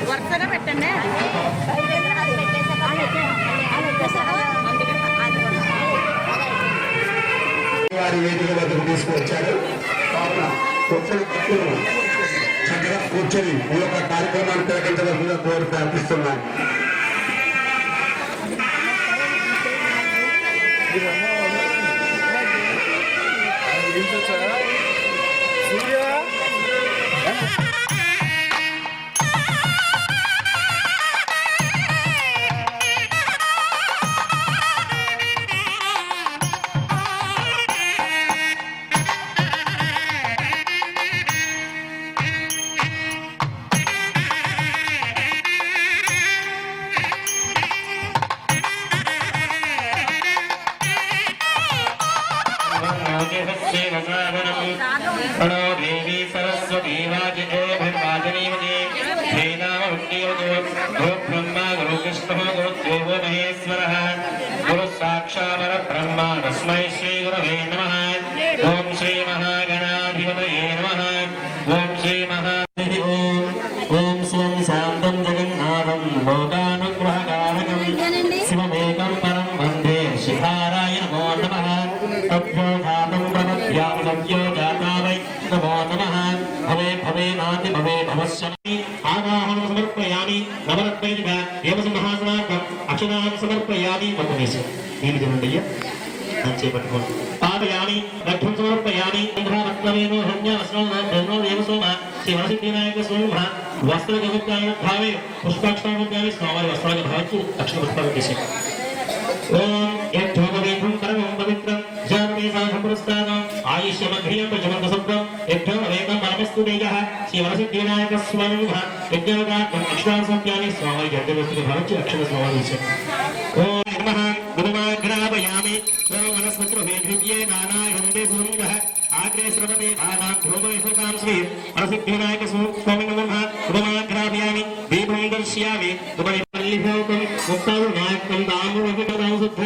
వరుసగా పెట్టండి. వారి వేదిక వద్దకు తీసుకువచ్చారు. చక్కగా కూర్చొని ఈ యొక్క కార్యక్రమాన్ని తిరగించవలసిందిగా కోరి ప్రార్థిస్తున్నాను. प्रणो देवी सरस्वती वाजिनीवती गुरु ब्रह्मा गुरु विष्णु गुरुदेवो महेश्वरः गुरु साक्षात् परब्रह्म तस्मै श्री गुरवे नमः। ओम श्री महागणाधिपतये नमः। ओम श्री ओम स्वं शान्तं जगन्नाथं लोकानुग्रहकारकं शिवमेकं परं वन्दे शिखाराय नमो नमः। तद्योधातं प्रपद्यामि सद्यो जाता वै नमो नमः। भवे भवे नाति भवे भवस्यमि आवाहनं समर्पयामि नवरत्नैः देवसिंहासनार्थम् अक्षतां समर्पयामि। मधुमेश దీని చూడండియ్య చేపట్టుకోండి. పాదయామి రక్షం సమర్పయామి రత్నవేణో హన్య వస్త్రో దేవసోమ శ్రీ వరసిద్ధినాయక సోమ వస్త్రగతాయ భావే పుష్పాక్షాన్ని స్వామి వస్త్రాలు భావించి దక్షిణ పుష్పాలు చేశారు. ఓం యజ్ఞోపవేదం పరమం పవిత్రం జానమేషాం పురస్కారం ఆయుష్యమఘ్రియం ప్రజమంతసత్వం యజ్ఞోపవేదం పరమస్తు తేజః శ్రీ వరసిద్ధినాయక స్వామి యజ్ఞోపవేదం అక్షరాసత్యాన్ని స్వామి యజ్ఞవస్తులు భావించి అక్షర స్వామి చేశారు. ఓం నమః గురుమాగ్రాపయామి వనస్పతిర్వేద్విద్యే నానాయుందే సుందః ఆగ్రే శ్రవతే ఆనాం ధ్రువైహుతాం శ్రీ వరసిద్ధినాయక స్వామి నమః గురుమాగ్రాపయామి దీపం దర్శయామి ఉపరిపల్లిభోకం ముక్తారుణాత్మం దామురహితం శుద్ధ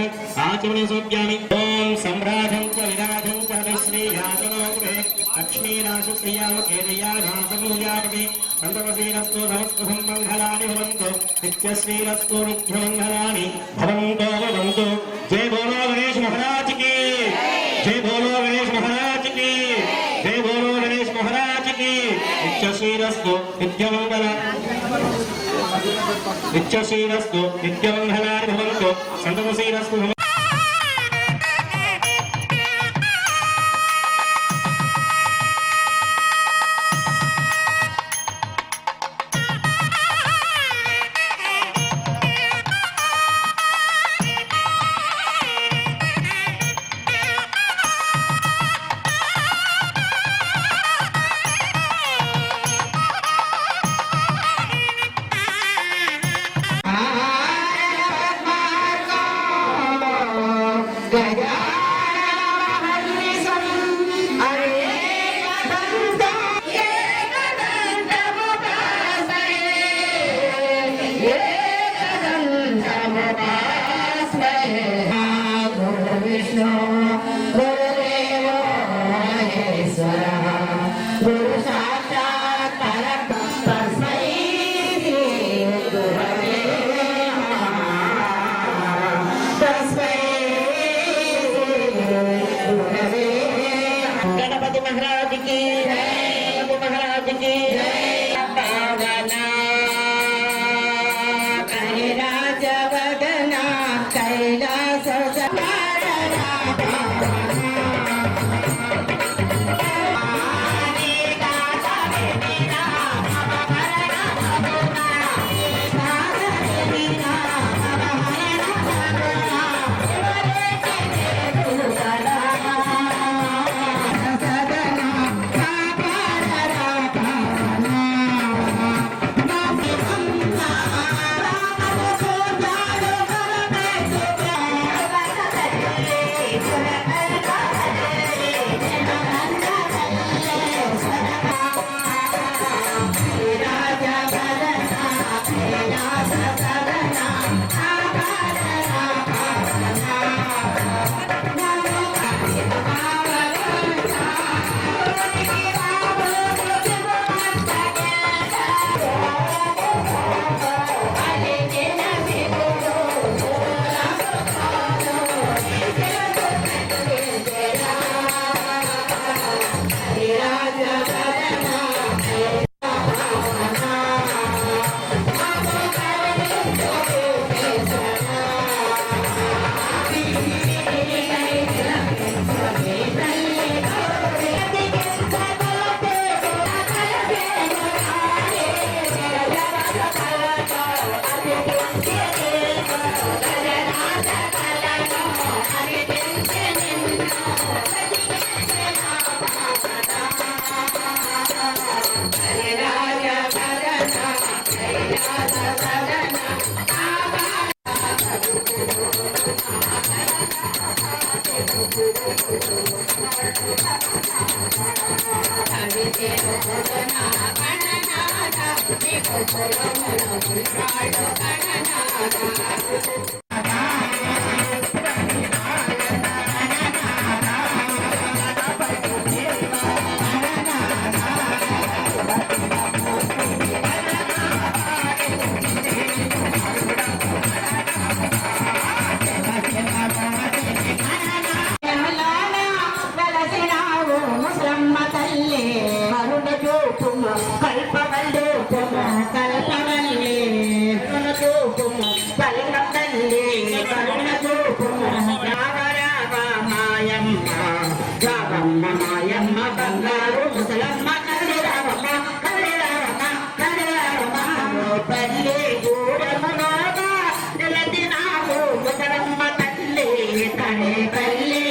ఆచమనే సోప్యామి. ఓం సంభ్రాజం చ విరాజం చ శ్రీయాతనోగ్రే లక్ష్మీరాశశ్రియామకేదయానాసమూయాపతి సంతమసీరస్తు సమస్తు సంమంగళాని భవంతు నిత్యశ్రీరస్తు నిత్యమంగళాని భవంతో భవంతు. జై బోలో గణేష్ మహారాజ్ కి జై బోలో గణేష్ మహారాజ్ కి జై బోలో గణేష్ మహారాజ్ కి. నిత్యశ్రీరస్తు నిత్యమంగళ నిత్యశ్రీరస్తు నిత్యమంగళాని భవంతు సంతమసీరస్తు. మాయమ్మ బంగారు ముసలమ్మ కల్లి రామమ్మ కల్లి రామమ్మ కల్లి రామమ్మ పల్లి గూడములోగా నిలదినావు ముసలమ్మ తల్లి తనే పల్లి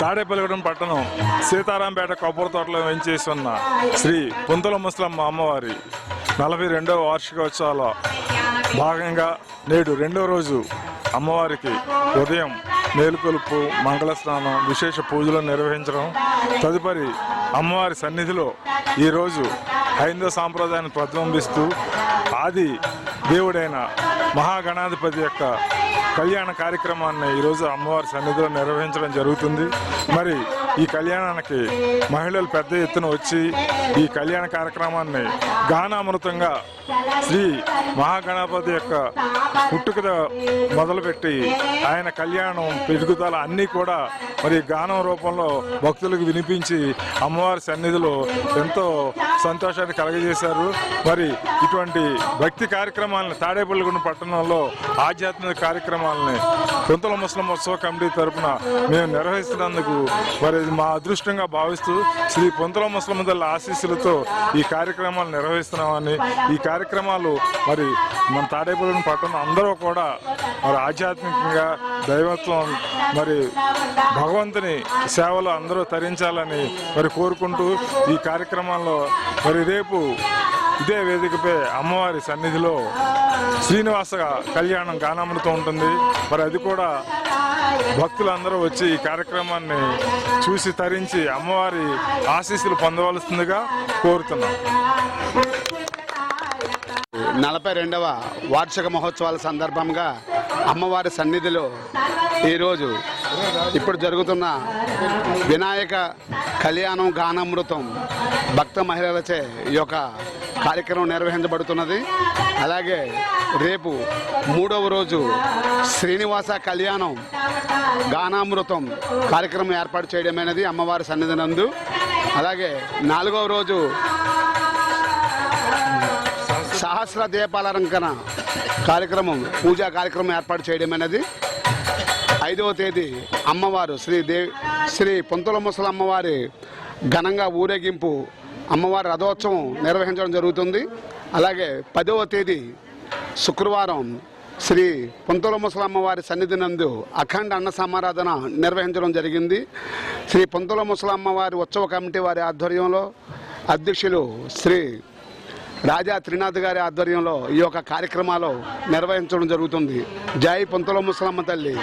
తాడేపల్లిగూడెం పట్టణం సీతారాంపేట కొబ్బరి తోటలో వెంచేసి ఉన్న శ్రీ పుంతల ముసలమ్మ అమ్మవారి 42వ వార్షికోత్సవాల భాగంగా నేడు రెండో రోజు అమ్మవారికి ఉదయం మేలుకొలుపు మంగళ స్నానం విశేష పూజలు నిర్వహించడం తదుపరి అమ్మవారి సన్నిధిలో ఈరోజు హైందవ సాంప్రదాయాన్ని ప్రతిబింబిస్తూ ఆది దేవుడైన మహాగణాధిపతి యొక్క కళ్యాణ కార్యక్రమాన్ని ఈరోజు అమ్మవారి సన్నిధిలో నిర్వహించడం జరుగుతుంది. మరి ఈ కళ్యాణానికి మహిళలు పెద్ద ఎత్తున వచ్చి ఈ కళ్యాణ కార్యక్రమాన్ని గానామృతంగా శ్రీ మహాగణపతి యొక్క పుట్టుక మొదలుపెట్టి ఆయన కళ్యాణం పెరుగుదల అన్నీ కూడా మరి గానం రూపంలో భక్తులకు వినిపించి అమ్మవారి సన్నిధిలో ఎంతో సంతోషాన్ని కలగజేశారు. మరి ఇటువంటి భక్తి కార్యక్రమాలను తాడేపల్లిగూడెం పట్టణంలో ఆధ్యాత్మిక కార్యక్రమాలని పుంతల ముసలమ్మ ఉత్సవ కమిటీ తరఫున మేము నిర్వహిస్తున్నందుకు మరి మా అదృష్టంగా భావిస్తూ శ్రీ పుంతల ముసలమ్మ తల్లి ఆశీస్సులతో ఈ కార్యక్రమాలు నిర్వహిస్తున్నామని ఈ కార్యక్రమాలు మరి మన తాడేపల్లిగూడెం పట్టణం అందరూ కూడా మరి ఆధ్యాత్మికంగా దైవత్వం మరి భగవంతుని సేవలు అందరూ తరించాలని మరి కోరుకుంటూ ఈ కార్యక్రమాల్లో మరి రేపు ఇదే వేదికపై అమ్మవారి సన్నిధిలో శ్రీనివాస కళ్యాణం గానామృతం ఉంటుంది. మరి అది కూడా భక్తులందరూ వచ్చి ఈ కార్యక్రమాన్ని చూసి తరించి అమ్మవారి ఆశీస్సులు పొందవలసిందిగా కోరుతున్నాం. 42వ వార్షిక మహోత్సవాల సందర్భంగా అమ్మవారి సన్నిధిలో ఈరోజు ఇప్పుడు జరుగుతున్న వినాయక కళ్యాణం గానామృతం భక్త మహిళలచే ఈ యొక్క కార్యక్రమం నిర్వహించబడుతున్నది. అలాగే రేపు 3వ రోజు శ్రీనివాస కళ్యాణం గానామృతం కార్యక్రమం ఏర్పాటు చేయడం అనేది అమ్మవారి సన్నిధి నందు. అలాగే 4వ రోజు సహస్ర దీపాలంకరణ కార్యక్రమం పూజా కార్యక్రమం ఏర్పాటు చేయడం అనేది. 5వ తేదీ అమ్మవారు శ్రీ పుంతల ముసల అమ్మవారి ఘనంగా ఊరేగింపు అమ్మవారి రథోత్సవం నిర్వహించడం జరుగుతుంది. అలాగే 10వ తేదీ శుక్రవారం శ్రీ పుంతల ముసల అమ్మవారి సన్నిధి నందు అఖండ అన్న సమారాధన నిర్వహించడం జరిగింది. శ్రీ పుంతల ముసల అమ్మవారి ఉత్సవ కమిటీ వారి ఆధ్వర్యంలో అధ్యక్షులు శ్రీ రాజా త్రినాథ్ గారి ఆధ్వర్యంలో ఈ యొక్క కార్యక్రమాలు నిర్వహించడం జరుగుతుంది. జై పుంతల ముసలమ్మ తల్లి.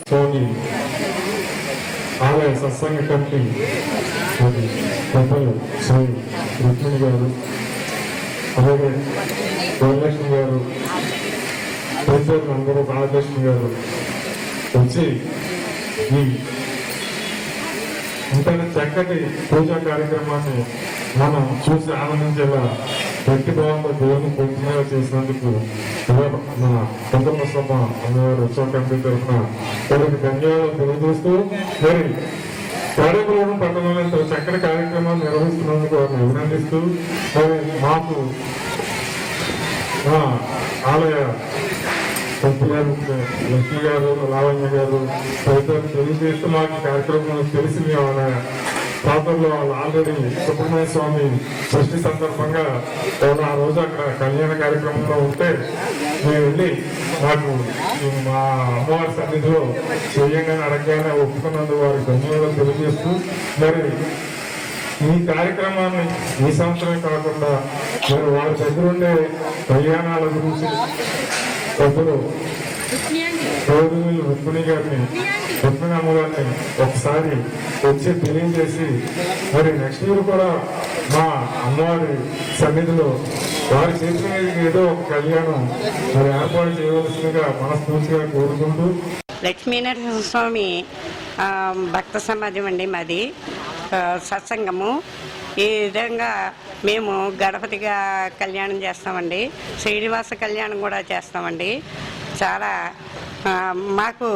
స్వామి ఆలయ సత్సంగ కమిటీ మరి పెద్దలు శ్రీ రుక్మిణి గారు, అలాగే వరలక్ష్మి గారు, పెద్దలు అందరూ బాలకృష్ణ గారు వచ్చి ఈ ఇంత చక్కటి పూజా కార్యక్రమాన్ని మనం చూసి ఆనందించేలా వ్యక్తి భావంలో దేవుని పొందుతున్నగా చేసినందుకు మన పొందమ్మ అమ్మవారి ఉత్సవ కమిటీ తరఫున వారికి ధన్యవాదాలు తెలియజేస్తూ, మరి తాడేపల్లిగూడెం పట్టణంలో ఇంత చక్కటి కార్యక్రమాన్ని నిర్వహిస్తున్నందుకు వారిని అభినందిస్తూ, మరి మాకు మా ఆలయ పంపి గారు, లక్ష్మి గారు, లావణ్య గారు తదితరులు తెలియజేస్తూ మాకు కార్యక్రమం తెలిసి మేము ప్రాంతంలో వాళ్ళు ఆల్రెడీ సుబ్రహ్మణ్య స్వామి సృష్టి సందర్భంగా వాళ్ళు ఆ రోజు అక్కడ కళ్యాణ కార్యక్రమంలో ఉంటే మేము వెళ్ళి మాకు మా అమ్మవారి సన్నిధిలో చేయంగానే అడగగానే ఒప్పుకున్నందుకు వారికి ధన్యవాదాలు తెలియజేస్తూ, మరి ఈ కార్యక్రమాన్ని ఈ సంవత్సరమే కాకుండా మరి వారి దగ్గర ఉండే కళ్యాణాల గురించి పెద్దలు రుక్మిణి గారిని, రుక్మిణి అమ్మగారిని ఒకసారి వచ్చి తెలియజేసి, మరి నెక్స్ట్ ఇయర్ కూడా మా అమ్మవారి సన్నిధిలో వారి చేతుల మీద ఏదో ఒక కళ్యాణం మరి ఏర్పాటు చేయవలసిందిగా మనస్ఫూర్తిగా కోరుకుంటూ. లక్ష్మీనరసింహస్వామి భక్త సమాజం అండి మాది, సత్సంగము. ఈ విధంగా మేము గణపతిగా కళ్యాణం చేస్తామండి, శ్రీనివాస కళ్యాణం కూడా చేస్తామండి. చాలా మాకు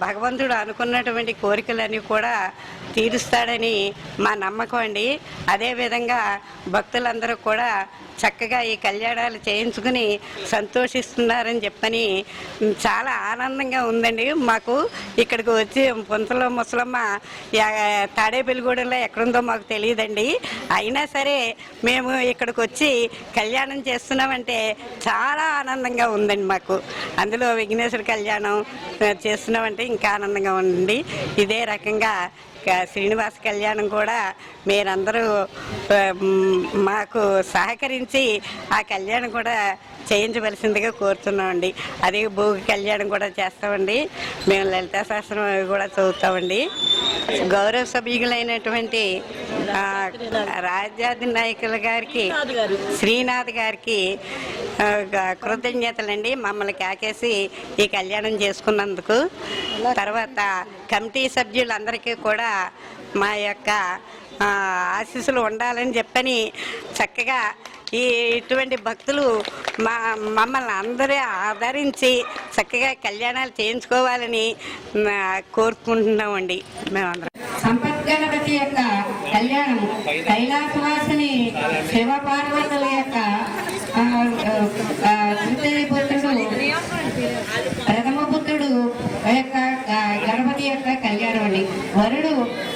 భగవంతుడు అనుకున్నటువంటి కోరికలన్నీ కూడా తీరుస్తాడని మా నమ్మకం అండి. అదేవిధంగా భక్తులందరూ కూడా చక్కగా ఈ కళ్యాణాలు చేయించుకుని సంతోషిస్తున్నారని చెప్పని చాలా ఆనందంగా ఉందండి మాకు. ఇక్కడికి వచ్చి పొంతలో ముసలమ్మ తాడేపల్లిగూడెంలో ఎక్కడుందో మాకు తెలియదండి. అయినా సరే మేము ఇక్కడికి వచ్చి కళ్యాణం చేస్తున్నామంటే చాలా ఆనందంగా ఉందండి మాకు. అందులో విఘ్నేశ్వర కళ్యాణం చేస్తున్నామంటే ఇంకా ఆనందంగా ఉందండి. ఇదే రకంగా శ్రీనివాస కళ్యాణం కూడా మీరందరూ మాకు సహకరించి ఆ కళ్యాణం కూడా చేయించవలసిందిగా కోరుతున్నామండి. అదే భోగి కళ్యాణం కూడా చేస్తామండి. మేము లలితా శాస్త్రం కూడా చదువుతామండి. గౌరవ సభ్యులైనటువంటి రాజ్యాధి నాయకుల గారికి, శ్రీనాథ్ గారికి కృతజ్ఞతలండి, మమ్మల్ని కాకేసి ఈ కళ్యాణం చేసుకున్నందుకు. తర్వాత కమిటీ సభ్యులందరికీ కూడా మా యొక్క ఆశీస్సులు ఉండాలని చెప్పని చక్కగా ఇటువంటి భక్తులు మమ్మల్ని అందరూ ఆదరించి చక్కగా కళ్యాణాలు చేయించుకోవాలని కోరుకుంటున్నామండి మేమందరం. సంపత్ గణపతి యొక్క కళ్యాణం, కైలాసవాసిని శివపార్వతుల యొక్క ప్రథమ పుత్రుడు యొక్క గణపతి యొక్క కళ్యాణం అండి. వరుడు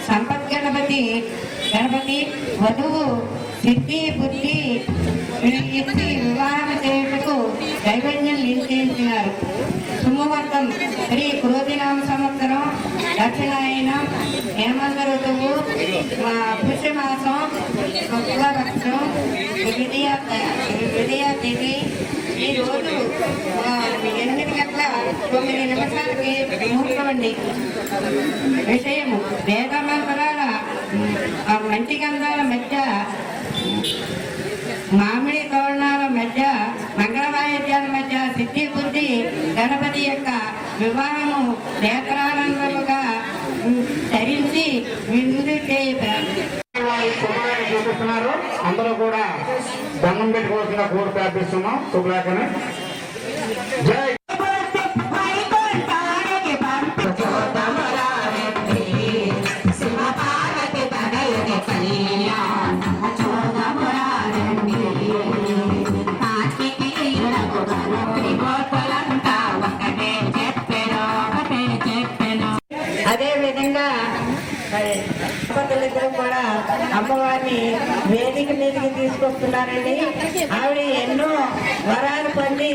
సంపత్ గణపతి, వధువు సిద్ధి బుద్ధి ఇచ్చి వివాహం చేయుటకు దైవజ్ఞం నిశ్చయించినారు. సుముహూర్తం శ్రీ క్రోధినామ సంవత్సరం, దక్షిణాయనం, హేమంత ఋతువు, పుష్యమాసం, శుక్లపక్షం, విజయ తిథి. ఈ రోజు 8:09 ముహూర్తం అండి. విషయము వేద మంత్రాల మంచి గంధాల మధ్య, మామిడి తోరణాల మధ్య, మంగళ వాయిద్యాల మధ్య సిద్ధి బుద్ధి గణపతి యొక్క వివాహము నేత్రానందముగా ధరించి విందు చూపిస్తున్నారు. అందరూ కూడా దండం పెట్టుకోవాల్సిన కోరు ప్రార్థిస్తున్నాం. శుభ్రాకని జై అదేవిధంగా దంపతులిద్దరూ కూడా అమ్మవారిని వేదిక మీదకి తీసుకొస్తున్నారండి. ఆవిడ ఎన్నో వరాలు పొంది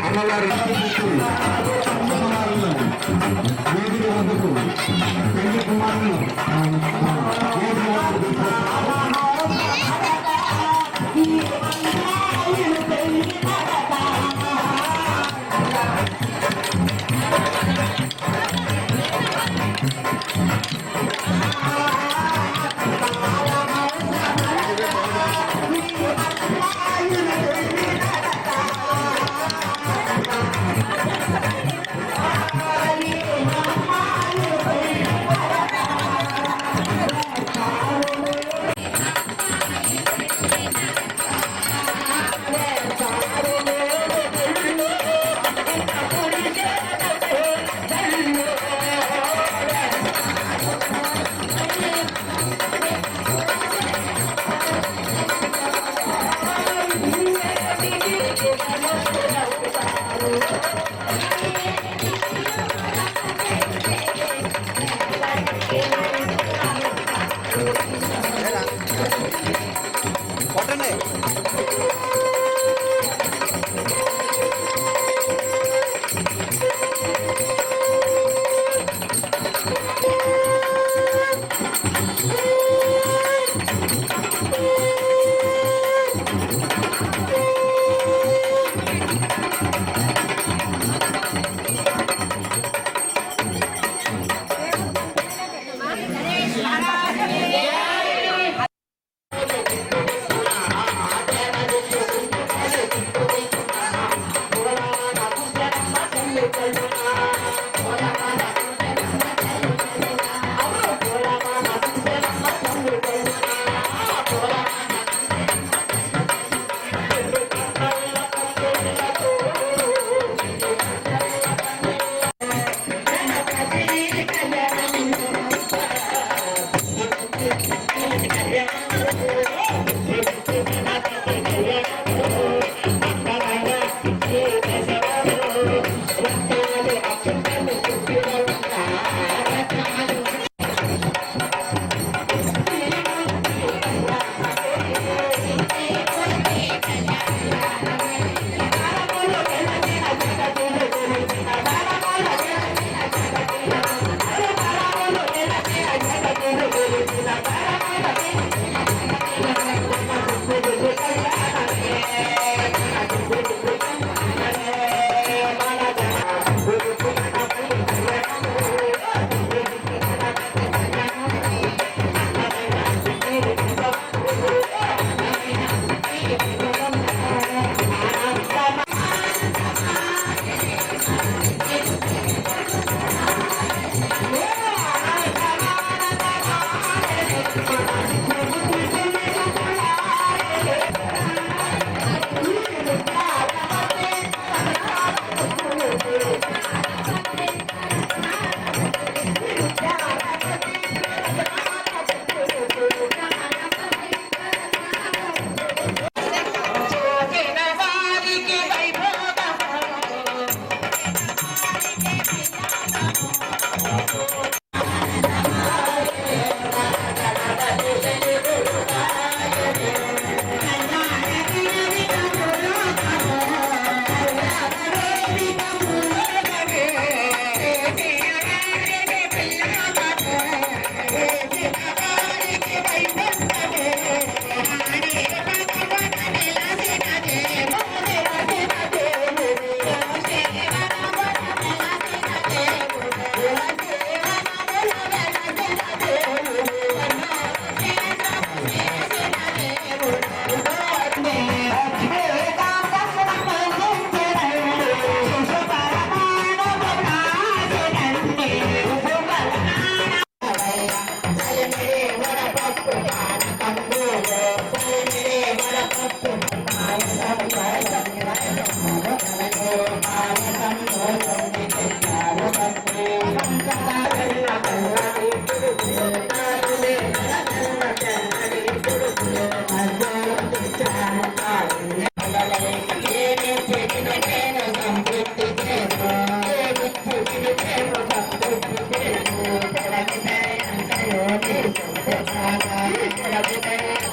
అమ్మవారి వేదిక వద్దకు పెళ్లి కుమారులు Thank you.